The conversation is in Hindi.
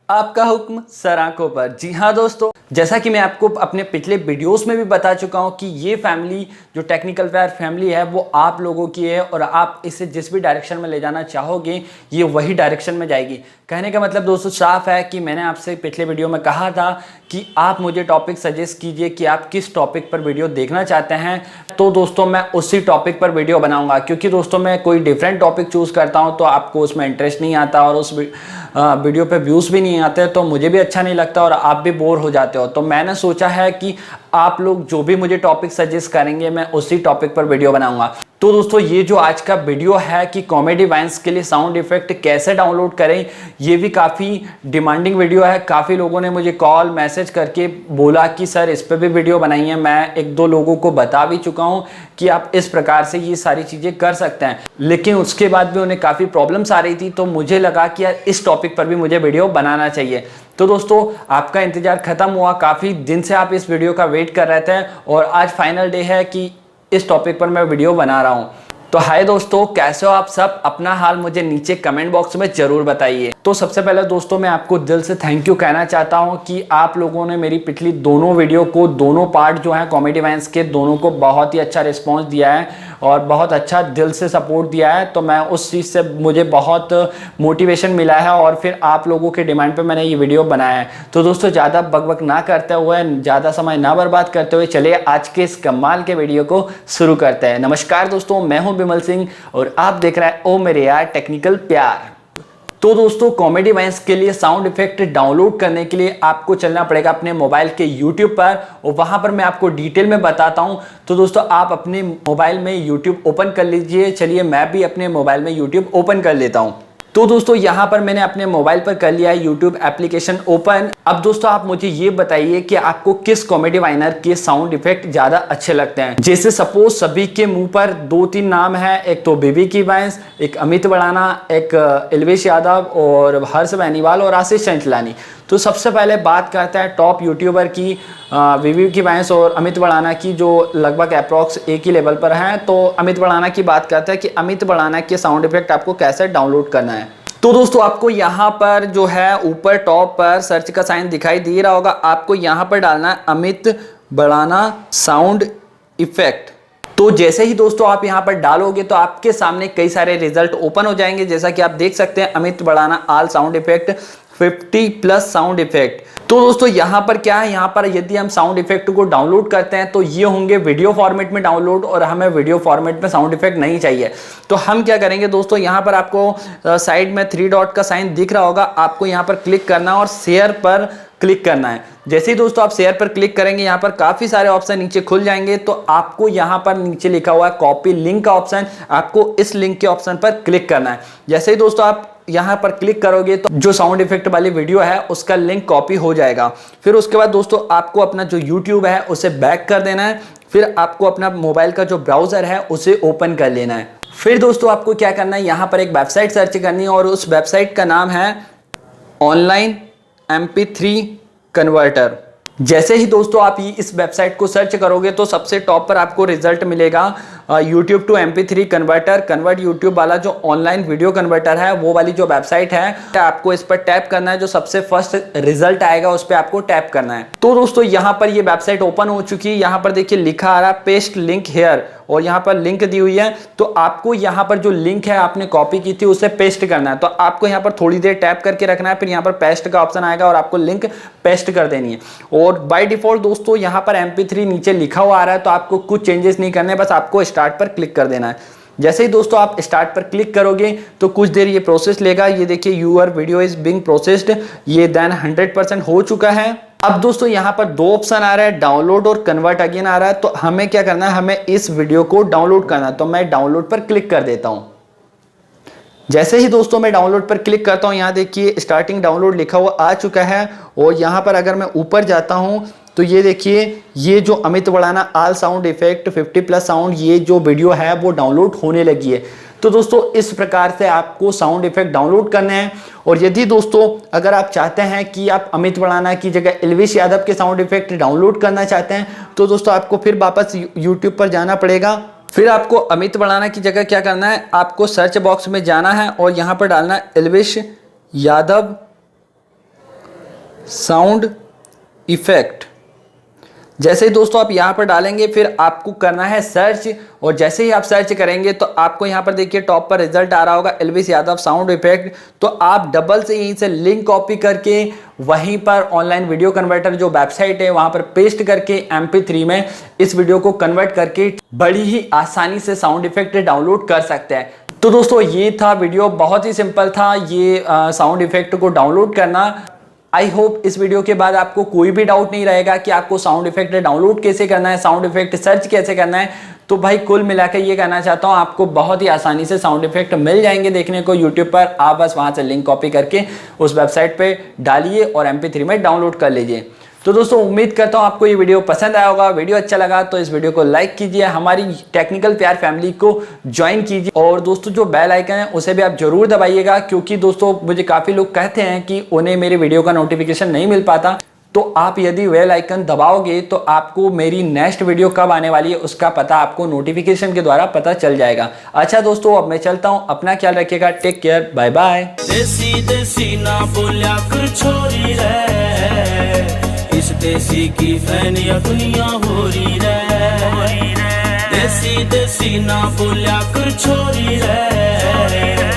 आपका हुक्म सर आंखों पर। जी हाँ दोस्तों, जैसा कि मैं आपको अपने पिछले वीडियोस में भी बता चुका हूँ कि ये फैमिली जो टेक्निकल फेयर फैमिली है वो आप लोगों की है और आप इसे जिस भी डायरेक्शन में ले जाना चाहोगे ये वही डायरेक्शन में जाएगी। कहने का मतलब दोस्तों साफ है कि मैंने आपसे पिछले वीडियो में कहा था कि आप मुझे टॉपिक सजेस्ट कीजिए कि आप किस टॉपिक पर वीडियो देखना चाहते हैं, तो दोस्तों मैं उसी टॉपिक पर वीडियो बनाऊंगा। क्योंकि दोस्तों मैं कोई डिफरेंट टॉपिक चूज करता हूं तो आपको उसमें इंटरेस्ट नहीं आता और उस वीडियो पे व्यूज भी नहीं आते, तो मुझे भी अच्छा नहीं लगता और आप भी बोर हो जाते हो। तो मैंने सोचा है कि आप लोग जो भी मुझे टॉपिक सजेस्ट करेंगे मैं उसी टॉपिक पर वीडियो बनाऊंगा। तो दोस्तों ये जो आज का वीडियो है कि कॉमेडी वाइन्स के लिए साउंड इफेक्ट कैसे डाउनलोड करें, ये भी काफ़ी डिमांडिंग वीडियो है। काफ़ी लोगों ने मुझे कॉल मैसेज करके बोला कि सर इस पर भी वीडियो बनाइए। मैं एक दो लोगों को बता भी चुका हूं कि आप इस प्रकार से ये सारी चीज़ें कर सकते हैं, लेकिन उसके बाद भी उन्हें काफ़ी प्रॉब्लम्स आ रही थी। तो मुझे लगा कि यार इस टॉपिक पर भी मुझे वीडियो बनाना चाहिए। तो दोस्तों आपका इंतजार खत्म हुआ, काफ़ी दिन से आप इस वीडियो का वेट कर रहे थे और आज फाइनल डे है कि इस टॉपिक पर मैं वीडियो बना रहा हूं। तो हाय दोस्तों, कैसे हो आप सब? अपना हाल मुझे नीचे कमेंट बॉक्स में जरूर बताइए। तो सबसे पहले दोस्तों मैं आपको दिल से थैंक यू कहना चाहता हूं कि आप लोगों ने मेरी पिछली दोनों वीडियो को, दोनों पार्ट जो है कॉमेडी वाइन्स के, दोनों को बहुत ही अच्छा रिस्पॉन्स दिया है और बहुत अच्छा दिल से सपोर्ट दिया है। तो मैं उस चीज़ से मुझे बहुत मोटिवेशन मिला है और फिर आप लोगों के डिमांड पे मैंने ये वीडियो बनाया है। तो दोस्तों ज़्यादा बकबक ना करते हुए, ज़्यादा समय ना बर्बाद करते हुए चलिए आज के इस कमाल के वीडियो को शुरू करते हैं। नमस्कार दोस्तों, मैं हूं विमल सिंह और आप देख रहे हैं ओ मेरे यार टेक्निकल प्यार। तो दोस्तों कॉमेडी वाइन्स के लिए साउंड इफेक्ट डाउनलोड करने के लिए आपको चलना पड़ेगा अपने मोबाइल के YouTube पर और वहां पर मैं आपको डिटेल में बताता हूं। तो दोस्तों आप अपने मोबाइल में YouTube ओपन कर लीजिए। चलिए मैं भी अपने मोबाइल में YouTube ओपन कर लेता हूं। तो दोस्तों यहाँ पर मैंने अपने मोबाइल पर कर लिया है YouTube एप्लीकेशन ओपन। अब दोस्तों आप मुझे ये बताइए कि आपको किस कॉमेडी वाइनर के साउंड इफेक्ट ज्यादा अच्छे लगते हैं। जैसे सपोज सभी के मुंह पर दो तीन नाम है, एक तो बीबी की वाइन्स, एक अमित बड़ाना, एक एल्विश यादव और हर्ष बेनीवाल और आशीष चंचलानी। तो सबसे पहले बात करते हैं टॉप यूट्यूबर की, बीबी की वाइन्स और अमित बड़ाना की, जो लगभग अप्रॉक्स एक ही लेवल पर हैं। तो अमित बड़ाना की बात करते हैं कि अमित बड़ाना के साउंड इफेक्ट आपको कैसे डाउनलोड करना है। तो दोस्तों आपको यहाँ पर जो है ऊपर टॉप पर सर्च का साइन दिखाई दे रहा होगा, आपको यहाँ पर डालना है अमित बड़ाना साउंड इफेक्ट। तो जैसे ही दोस्तों आप यहाँ पर डालोगे तो आपके सामने कई सारे रिजल्ट ओपन हो जाएंगे। जैसा कि आप देख सकते हैं Amit Badana all sound effect 50+ sound effect. तो दोस्तों यहाँ पर क्या है, यहाँ पर यदि हम साउंड इफेक्ट को डाउनलोड करते हैं तो ये होंगे वीडियो फॉर्मेट में डाउनलोड और हमें वीडियो फॉर्मेट में साउंड इफेक्ट नहीं चाहिए। तो हम क्या करेंगे दोस्तों, यहाँ पर आपको साइड में 3 डॉट का साइन दिख रहा होगा, आपको यहाँ पर क्लिक करना और शेयर पर क्लिक करना है। जैसे ही दोस्तों आप शेयर पर क्लिक करेंगे यहाँ पर काफी सारे ऑप्शन नीचे खुल जाएंगे। तो आपको यहाँ पर नीचे लिखा हुआ है कॉपी लिंक का ऑप्शन, आपको इस लिंक के ऑप्शन पर क्लिक करना है। जैसे ही दोस्तों आप यहाँ पर क्लिक करोगे तो जो साउंड इफेक्ट वाली वीडियो है उसका लिंक कॉपी हो जाएगा। फिर उसके बाद दोस्तों आपको अपना जो YouTube है उसे बैक कर देना है। फिर आपको अपना मोबाइल का जो ब्राउजर है उसे ओपन कर लेना है। फिर दोस्तों आपको क्या करना है, यहाँ पर एक वेबसाइट सर्च करनी है और उस वेबसाइट का नाम है ऑनलाइन MP3 कन्वर्टर। जैसे ही दोस्तों आप इस वेबसाइट को सर्च करोगे तो सबसे टॉप पर आपको रिजल्ट मिलेगा YouTube to MP3 converter, convert YouTube वाला जो ऑनलाइन वीडियो कन्वर्टर है वो वाली जो वेबसाइट है, आपको इस पर टैप करना है। जो सबसे फर्स्ट रिजल्ट आएगा उस पर आपको टैप करना है। तो दोस्तों यहाँ पर ये वेबसाइट ओपन हो चुकी है। यहाँ पर देखिए लिखा आ रहा है पेस्ट लिंक हेयर और यहाँ पर लिंक दी हुई है। तो आपको यहाँ पर जो लिंक है आपने कॉपी की थी उसे पेस्ट करना है। तो आपको यहाँ पर थोड़ी देर टैप करके रखना है, फिर यहाँ पर पेस्ट का ऑप्शन आएगा और आपको लिंक पेस्ट कर देनी है। और बाय डिफॉल्ट दोस्तों यहाँ पर MP3 नीचे लिखा हुआ आ रहा है, तो आपको कुछ चेंजेस नहीं करने, बस आपको स्टार्ट पर क्लिक कर देना है। जैसे ही दोस्तों आप स्टार्ट पर क्लिक करोगे तो कुछ देर ये प्रोसेस लेगा। ये देखिए your video is being processed, ये देन 100% हो चुका है। अब दोस्तों यहाँ पर दो ऑप्शन आ रहा है, डाउनलोड और कन्वर्ट अगेन आ रहा है। तो हमें क्या करना है, हमें इस वीडियो को डाउनलोड करना है। तो मैं डाउनलोड पर क्लिक कर देता हूं। जैसे ही दोस्तों मैं डाउनलोड पर क्लिक करता हूं, यहाँ देखिए स्टार्टिंग डाउनलोड लिखा हुआ आ चुका है। और यहाँ पर अगर मैं ऊपर जाता हूं तो ये देखिए ये जो Amit Badana all sound effect 50+ sound, ये जो वीडियो है वो डाउनलोड होने लगी है। तो दोस्तों इस प्रकार से आपको साउंड इफेक्ट डाउनलोड करने हैं। और यदि दोस्तों अगर आप चाहते हैं कि आप अमित बड़ाना की जगह एल्विश यादव के साउंड इफेक्ट डाउनलोड करना चाहते हैं तो दोस्तों आपको फिर वापस YouTube पर जाना पड़ेगा। फिर आपको अमित बड़ाना की जगह क्या करना है, आपको सर्च बॉक्स में जाना है और यहाँ पर डालना है एल्विश यादव साउंड इफेक्ट। जैसे ही दोस्तों आप यहाँ पर डालेंगे फिर आपको करना है सर्च, और जैसे ही आप सर्च करेंगे तो आपको यहाँ पर देखिए टॉप पर रिजल्ट आ रहा होगा एल्विस यादव साउंड इफेक्ट। तो आप डबल से यहीं से लिंक कॉपी करके वहीं पर ऑनलाइन वीडियो कन्वर्टर जो वेबसाइट है वहां पर पेस्ट करके MP3 में इस वीडियो को कन्वर्ट करके बड़ी ही आसानी से साउंड इफेक्ट डाउनलोड कर सकते हैं। तो दोस्तों ये था वीडियो, बहुत ही सिंपल था ये साउंड इफेक्ट को डाउनलोड करना। आई होप इस वीडियो के बाद आपको कोई भी डाउट नहीं रहेगा कि आपको साउंड इफेक्ट डाउनलोड कैसे करना है, साउंड इफेक्ट सर्च कैसे करना है। तो भाई कुल मिलाकर ये कहना चाहता हूँ आपको बहुत ही आसानी से साउंड इफेक्ट मिल जाएंगे देखने को यूट्यूब पर। आप बस वहां से लिंक कॉपी करके उस वेबसाइट पे डालिए और MP3 में डाउनलोड कर लीजिए। तो दोस्तों उम्मीद करता हूँ आपको ये वीडियो पसंद आया होगा। वीडियो अच्छा लगा तो इस वीडियो को लाइक कीजिए, हमारी टेक्निकल प्यार फैमिली को ज्वाइन कीजिए, और दोस्तों जो बेल आइकन है उसे भी आप जरूर दबाइएगा, क्योंकि दोस्तों मुझे काफ़ी लोग कहते हैं कि उन्हें मेरे वीडियो का नोटिफिकेशन नहीं मिल पाता। तो आप यदि बेल आइकन दबाओगे तो आपको मेरी नेक्स्ट वीडियो कब आने वाली है उसका पता आपको नोटिफिकेशन के द्वारा पता चल जाएगा। अच्छा दोस्तों अब मैं चलता हूँ, अपना ख्याल रखिएगा, टेक केयर, बाय बाय। देसी देसी ना बोलिया कर छोरी रे, इस देसी की फैनिया दुनिया हो रही रे। देसी देसी ना बोलिया कर छोरी रे।